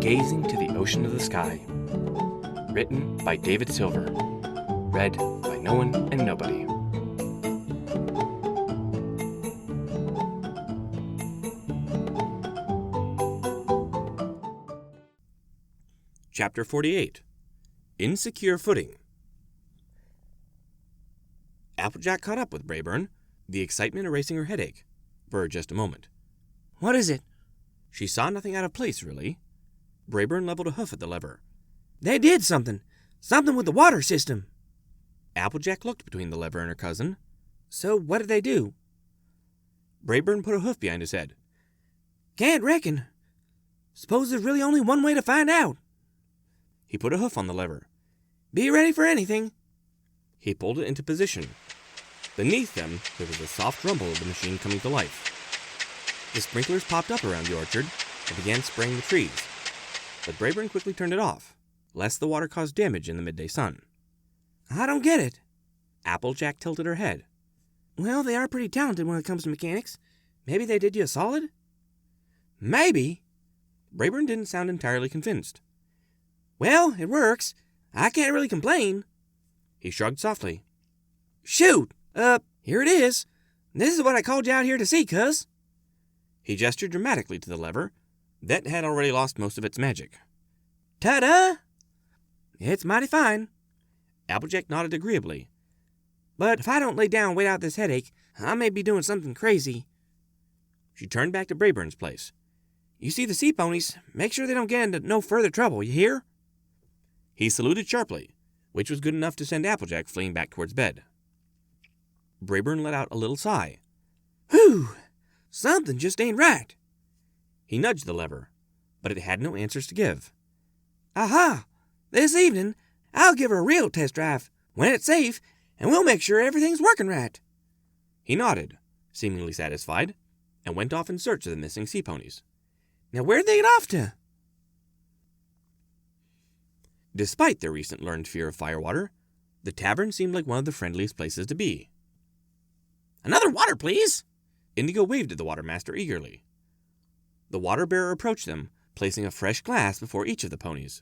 Gazing to the Ocean of the Sky. Written by David Silver. Read by no one and nobody. Chapter 48. Insecure Footing. Applejack caught up with Brayburn, the excitement erasing her headache, for just a moment. What is it? She saw nothing out of place, really. Brayburn leveled a hoof at the lever. They did something. Something with the water system. Applejack looked between the lever and her cousin. So what did they do? Brayburn put a hoof behind his head. Can't reckon. Suppose there's really only one way to find out. He put a hoof on the lever. Be ready for anything. He pulled it into position. Beneath them, there was a soft rumble of the machine coming to life. The sprinklers popped up around the orchard and began spraying the trees. But Brayburn quickly turned it off, lest the water cause damage in the midday sun. I don't get it. Applejack tilted her head. Well, they are pretty talented when it comes to mechanics. Maybe they did you a solid? Maybe. Brayburn didn't sound entirely convinced. Well, it works. I can't really complain. He shrugged softly. Shoot! Here it is. This is what I called you out here to see, cuz. He gestured dramatically to the lever that had already lost most of its magic. Ta-da! It's mighty fine. Applejack nodded agreeably. But if I don't lay down and wait out this headache, I may be doing something crazy. She turned back to Brayburn's place. You see the sea ponies, make sure they don't get into no further trouble, you hear? He saluted sharply, which was good enough to send Applejack fleeing back towards bed. Brayburn let out a little sigh. Whew! Something just ain't right. He nudged the lever, but it had no answers to give. Aha! This evening, I'll give her a real test drive, when it's safe, and we'll make sure everything's working right. He nodded, seemingly satisfied, and went off in search of the missing sea ponies. Now where'd they get off to? Despite their recent learned fear of firewater, the tavern seemed like one of the friendliest places to be. Another water, please! Indigo waved at the watermaster eagerly. The water-bearer approached them, placing a fresh glass before each of the ponies.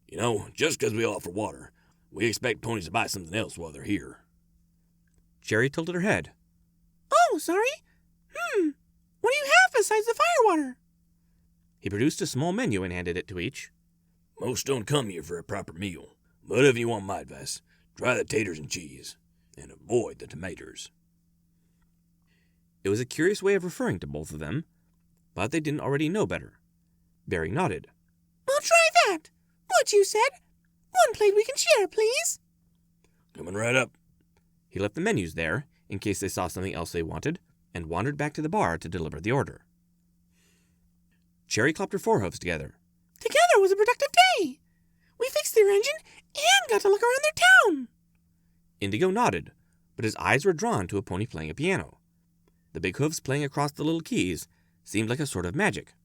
You know, just 'cause we offer water, we expect ponies to buy something else while they're here. Cherry tilted her head. Oh, sorry. What do you have besides the firewater? He produced a small menu and handed it to each. Most don't come here for a proper meal, but if you want my advice, try the taters and cheese, and avoid the tomatoes. It was a curious way of referring to both of them, but they didn't already know better. Barry nodded. We'll try that. What you said? One plate we can share, please. Coming right up. He left the menus there, in case they saw something else they wanted, and wandered back to the bar to deliver the order. Cherry clapped her forehoofs together. Together was a productive day. We fixed their engine and got to look around their town. Indigo nodded, but his eyes were drawn to a pony playing a piano. The big hooves playing across the little keys seemed like a sort of magic.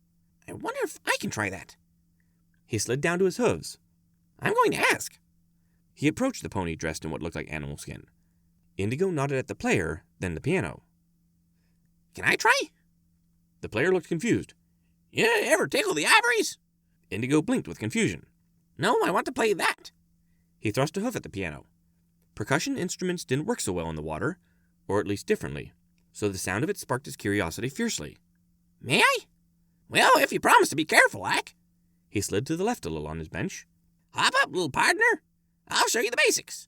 I wonder if I can try that. He slid down to his hooves. I'm going to ask. He approached the pony dressed in what looked like animal skin. Indigo nodded at the player, then the piano. Can I try? The player looked confused. You ever tickle the ivories? Indigo blinked with confusion. No, I want to play that. He thrust a hoof at the piano. Percussion instruments didn't work so well in the water, or at least differently, so the sound of it sparked his curiosity fiercely. May I? Well, if you promise to be careful, like. He slid to the left a little on his bench. Hop up, little partner. I'll show you the basics.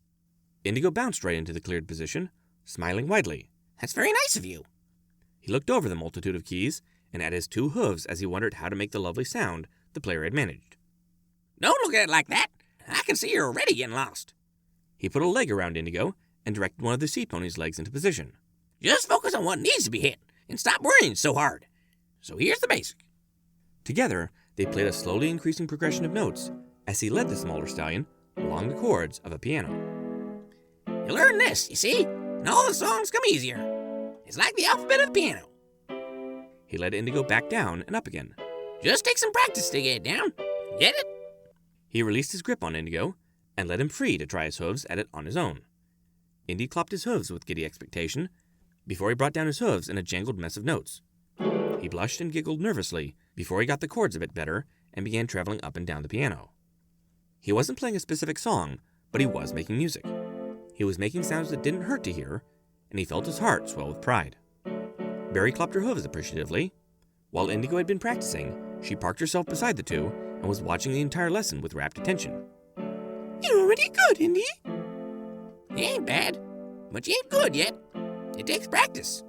Indigo bounced right into the cleared position, smiling widely. That's very nice of you. He looked over the multitude of keys and at his two hooves as he wondered how to make the lovely sound the player had managed. Don't look at it like that. I can see you're already getting lost. He put a leg around Indigo and directed one of the sea pony's legs into position. Just focus on what needs to be hit and stop worrying so hard. So here's the basic. Together, they played a slowly increasing progression of notes as he led the smaller stallion along the chords of a piano. You learn this, you see, and all the songs come easier. It's like the alphabet of the piano. He led Indigo back down and up again. Just take some practice to get it down. Get it? He released his grip on Indigo and let him free to try his hooves at it on his own. Indy clopped his hooves with giddy expectation before he brought down his hooves in a jangled mess of notes. He blushed and giggled nervously before he got the chords a bit better and began traveling up and down the piano. He wasn't playing a specific song, but he was making music. He was making sounds that didn't hurt to hear, and he felt his heart swell with pride. Barry clapped her hooves appreciatively. While Indigo had been practicing, she parked herself beside the two and was watching the entire lesson with rapt attention. You're already good, Indy. You ain't bad, but you ain't good yet. It takes practice.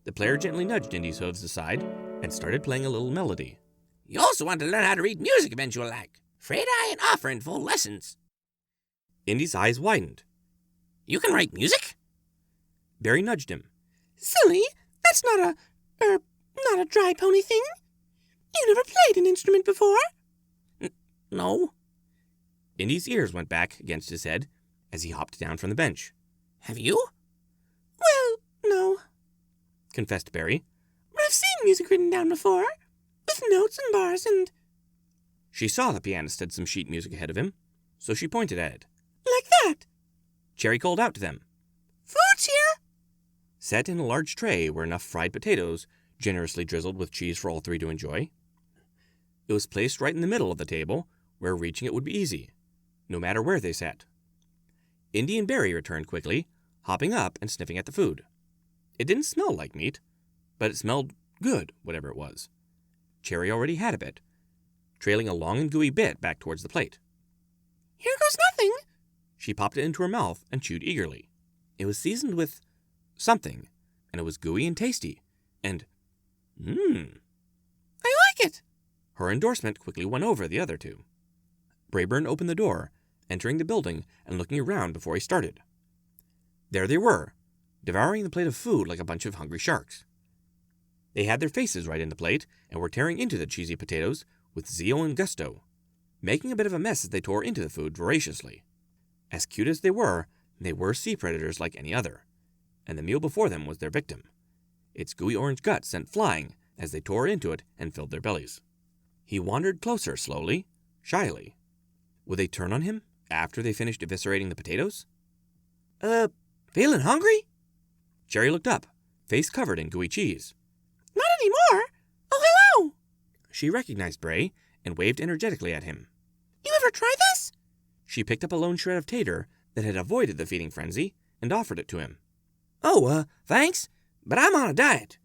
The player gently nudged Indy's hooves aside and started playing a little melody. You also want to learn how to read music eventually, like. Afraid I ain't offering full lessons. Indy's eyes widened. You can write music? Barry nudged him. Silly, that's not a dry pony thing. You never played an instrument before. No. Indy's ears went back against his head as he hopped down from the bench. Have you? Well, no, confessed Barry. but I've seen music written down before, with notes and bars and... She saw the pianist had some sheet music ahead of him, so she pointed at it. like that. Cherry called out to them. Food's here. Set in a large tray were enough fried potatoes, generously drizzled with cheese for all three to enjoy. It was placed right in the middle of the table, where reaching it would be easy, no matter where they sat. Indy and Barry returned quickly, hopping up and sniffing at the food. It didn't smell like meat, but it smelled good, whatever it was. Cherry already had a bit, trailing a long and gooey bit back towards the plate. Here goes nothing. She popped it into her mouth and chewed eagerly. It was seasoned with something, and it was gooey and tasty, and I like it. Her endorsement quickly won over the other two. Brayburn opened the door, entering the building and looking around before he started. There they were, devouring the plate of food like a bunch of hungry sharks. They had their faces right in the plate and were tearing into the cheesy potatoes with zeal and gusto, making a bit of a mess as they tore into the food voraciously. As cute as they were sea predators like any other, and the meal before them was their victim. Its gooey orange guts sent flying as they tore into it and filled their bellies. He wandered closer slowly, shyly. Would they turn on him after they finished eviscerating the potatoes? Feeling hungry? Cherry looked up, face covered in gooey cheese. Not anymore. Oh, hello. She recognized Bray and waved energetically at him. You ever try this? She picked up a lone shred of tater that had avoided the feeding frenzy and offered it to him. Oh, thanks, but I'm on a diet.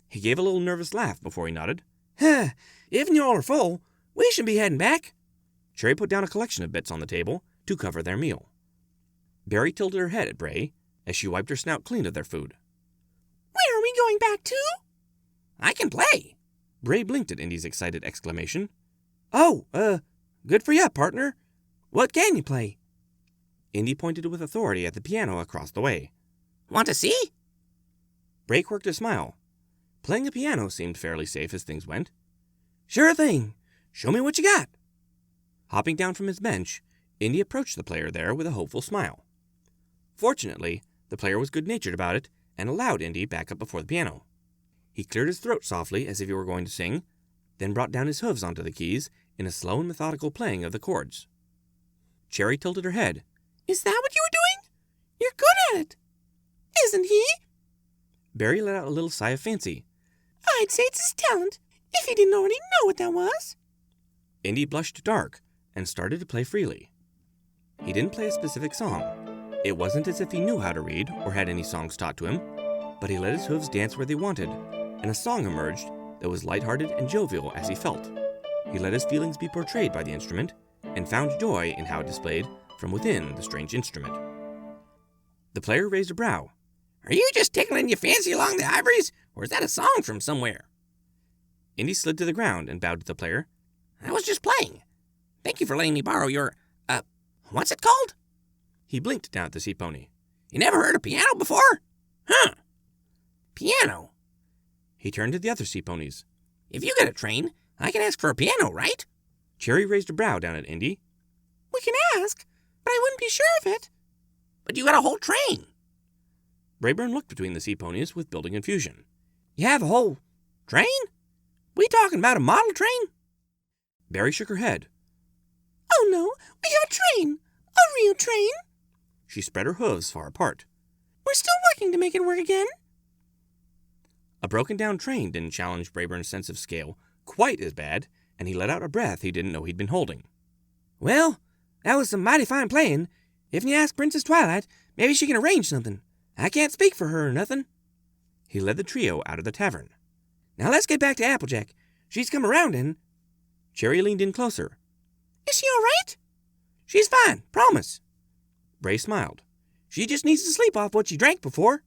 He gave a little nervous laugh before he nodded. If y'all are full, we should be heading back. Cherry put down a collection of bits on the table to cover their meal. Barry tilted her head at Bray as she wiped her snout clean of their food. Where are we going back to? I can play. Bray blinked at Indy's excited exclamation. Oh, good for ya, partner. What can you play? Indy pointed with authority at the piano across the way. Want to see? Bray quirked a smile. Playing the piano seemed fairly safe as things went. Sure thing. Show me what you got. Hopping down from his bench, Indy approached the player there with a hopeful smile. Fortunately, the player was good-natured about it and allowed Indy back up before the piano. He cleared his throat softly as if he were going to sing, then brought down his hooves onto the keys in a slow and methodical playing of the chords. Cherry tilted her head. Is that what you were doing? You're good at it. Isn't he? Barry let out a little sigh of fancy. I'd say it's his talent, if he didn't already know what that was. Indy blushed dark and started to play freely. He didn't play a specific song. It wasn't as if he knew how to read or had any songs taught to him, but he let his hooves dance where they wanted, and a song emerged that was lighthearted and jovial as he felt. He let his feelings be portrayed by the instrument and found joy in how it displayed from within the strange instrument. The player raised a brow. Are you just tickling your fancy along the ivories, or is that a song from somewhere? Indy slid to the ground and bowed to the player. I was just playing. Thank you for letting me borrow your, what's it called? He blinked down at the sea pony. You never heard of piano before? Huh. Piano. He turned to the other sea ponies. If you get a train, I can ask for a piano, right? Cherry raised a brow down at Indy. We can ask, but I wouldn't be sure of it. But you got a whole train. Brayburn looked between the sea ponies with building confusion. You have a whole train? We talking about a model train? Barry shook her head. Oh no, we have a train. A real train. She spread her hooves far apart. We're still working to make it work again. A broken-down train didn't challenge Brayburn's sense of scale quite as bad, and he let out a breath he didn't know he'd been holding. Well, that was some mighty fine playing. If you ask Princess Twilight, maybe she can arrange something. I can't speak for her or nothing. He led the trio out of the tavern. Now let's get back to Applejack. She's come around and... Cherry leaned in closer. Is she all right? She's fine, promise. Bray smiled. She just needs to sleep off what she drank before.